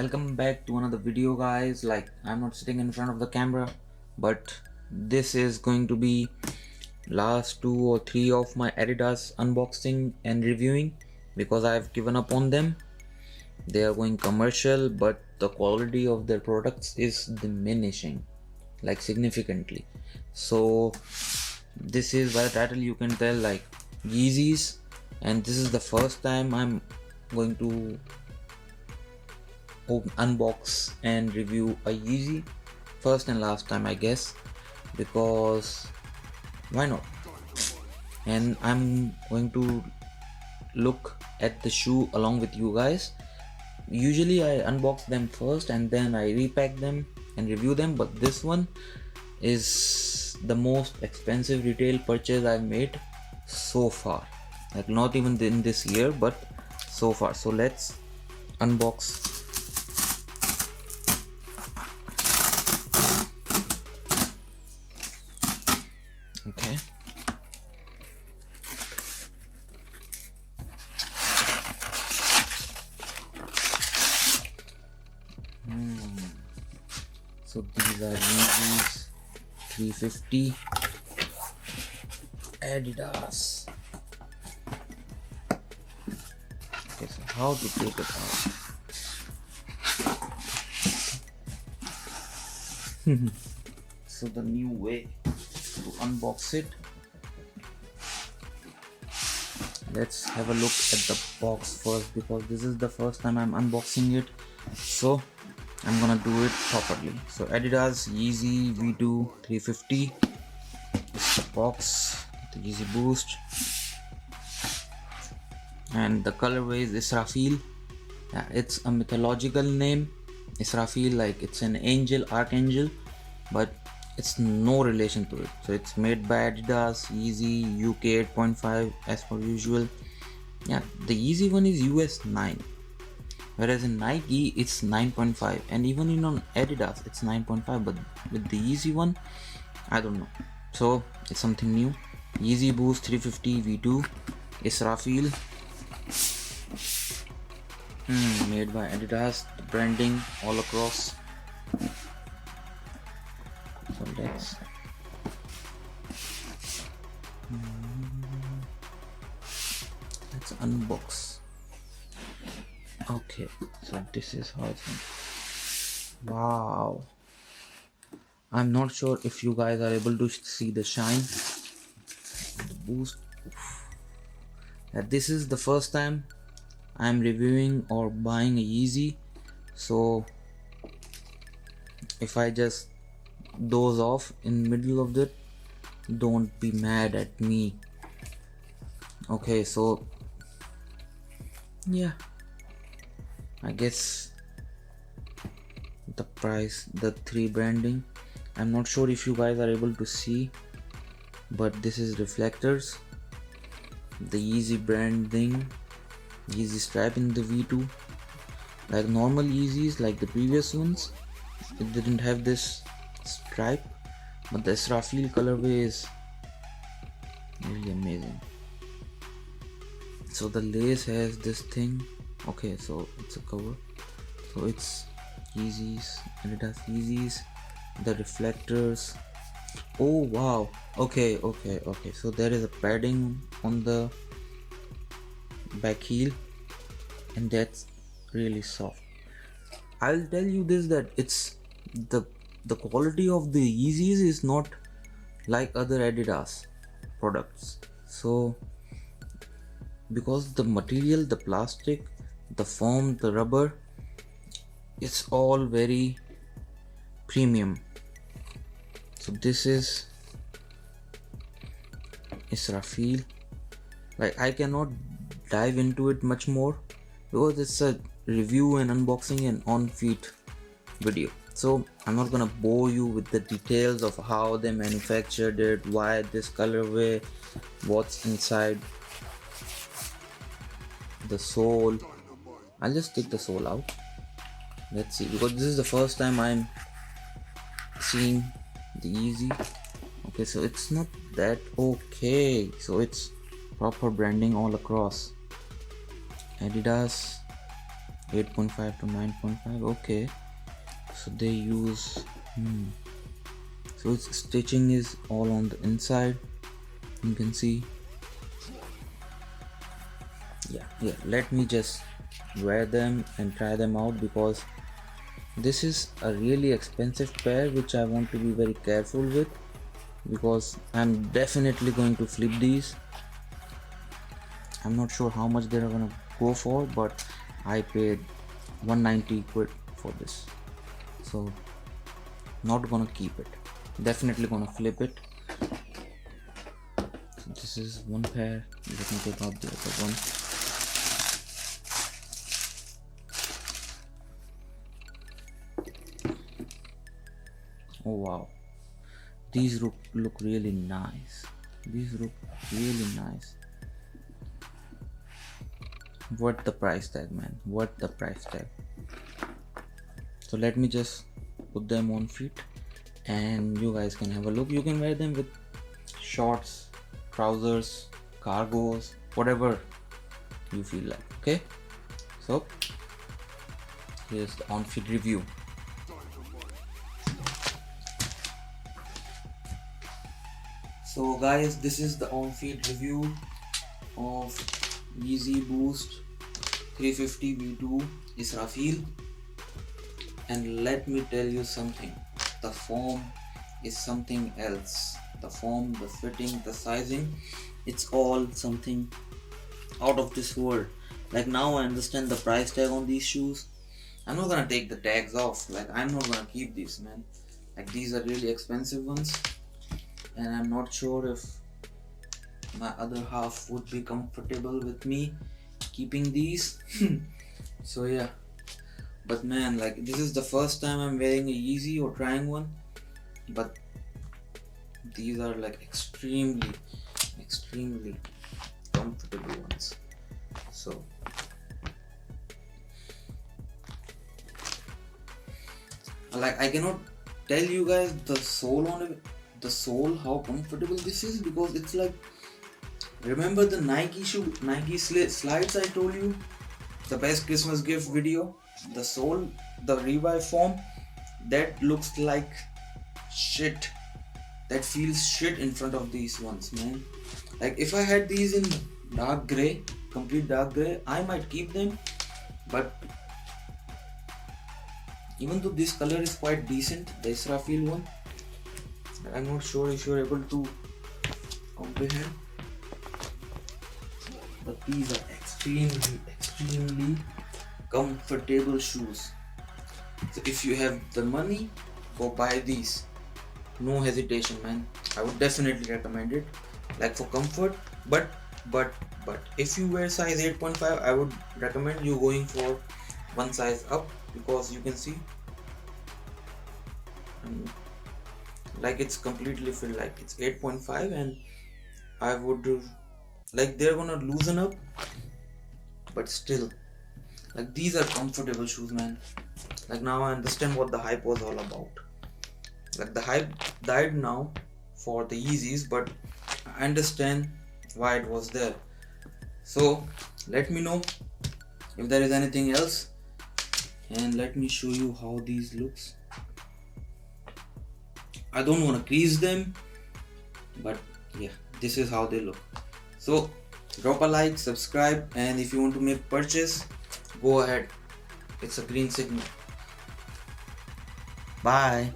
Welcome back to another video, guys. I'm not sitting in front of the camera, but this is going to be last 2 or 3 of my adidas unboxing and reviewing because I've given up on them. They are going commercial, but the quality of their products is diminishing significantly. So this is, by the title you can tell, Yeezys, and this is the first time I'm going to unbox and review a Yeezy, first and last time I guess, because why not. And I'm going to look at the shoe along with you guys. Usually I unbox them first and then I repack them and review them, but this one is the most expensive retail purchase I've made so far, not even in this year but so far. So let's unbox. Okay, so these are Yeezys 350 Adidas. Okay, so how to take it out? So the new way to unbox it, let's have a look at the box first because this is the first time I'm unboxing it, so I'm gonna do it properly. So Adidas Yeezy V2 350, it's the box, the Yeezy Boost, and the colorway is Israfil. Yeah, it's a mythological name, Israfil, like it's an angel, archangel, but it's no relation to it. So it's made by Adidas, Yeezy, UK 8.5 as per usual. Yeah, the Yeezy one is US 9, whereas in Nike it's 9.5, and even in on Adidas it's 9.5, but with the Yeezy one I don't know, so it's something new. Yeezy Boost 350 V2 Israfil, made by Adidas, the branding all across. So let's unbox. Okay, so this is how it's done. Wow, I'm not sure if you guys are able to see the shine, the boost. This is the first time I'm reviewing or buying a Yeezy, so if I just doze off in middle of it, don't be mad at me. Okay, so yeah, I guess the price, the 3 branding, I'm not sure if you guys are able to see, but this is reflectors, the Yeezy branding, Yeezy stripe in the V2, like normal Yeezys, like the previous ones, it didn't have this stripe, but the Israfil colorway is really amazing. So the lace has this thing. Okay, so it's a cover, so it's Yeezys, Adidas Yeezys, the reflectors. Oh wow, okay, so there is a padding on the back heel, and that's really soft. I'll tell you this, that it's the quality of the Yeezys is not like other Adidas products. So because the material, the plastic, the foam, the rubber, it's all very premium. So this is Israfil. I cannot dive into it much more because it's a review and unboxing and on feet video, so I'm not gonna bore you with the details of how they manufactured it, why this colorway, what's inside the sole. I'll just take the sole out. Let's see, because this is the first time I'm seeing the Yeezy. Okay, so it's not that okay, so it's proper branding all across. Adidas 8.5 to 9.5. Okay, so they use so its stitching is all on the inside, you can see. Yeah, let me just wear them and try them out, because this is a really expensive pair which I want to be very careful with, because I'm definitely going to flip these. I'm not sure how much they're gonna go for, but I paid 190 quid for this, so not gonna keep it, definitely gonna flip it. So this is one pair, let me take out the other one. Oh wow, these look really nice. These look really nice. What the price tag, man, what the price tag. So let me just put them on feet and you guys can have a look. You can wear them with shorts, trousers, cargos, whatever you feel like. Okay, so here's the on feet review. So guys, this is the on feet review of Yeezy Boost 350 V2 Israfil, and let me tell you something, the form is something else. The form, the fitting, the sizing, it's all something out of this world. Like now I understand the price tag on these shoes. I'm not gonna take the tags off, like I'm not gonna keep these, man. Like these are really expensive ones, and I'm not sure if my other half would be comfortable with me keeping these. So yeah, but man, like this is the first time I'm wearing a Yeezy or trying one, but these are like extremely comfortable ones. So like I cannot tell you guys the sole on it, the sole, how comfortable this is, because it's like, remember the Nike slides I told you, the best Christmas gift video, the sole, the Revive foam, that looks like shit, that feels shit in front of these ones, man. Like if I had these in dark gray, complete dark gray, I might keep them, but even though this color is quite decent, the Israfil one, I'm not sure if you're able to comprehend, but these are extremely comfortable shoes. So if you have the money, go buy these, no hesitation, man. I would definitely recommend it, like for comfort. But if you wear size 8.5, I would recommend you going for one size up, because you can see like it's completely filled, like it's 8.5, and I would like they're gonna loosen up, but still, like these are comfortable shoes, man. Like now I understand what the hype was all about. Like the hype died now for the Yeezys, but I understand why it was there. So let me know if there is anything else, and let me show you how these looks. I don't want to crease them, but yeah, this is how they look. So drop a like, subscribe, and if you want to make purchase, go ahead, it's a green signal. Bye.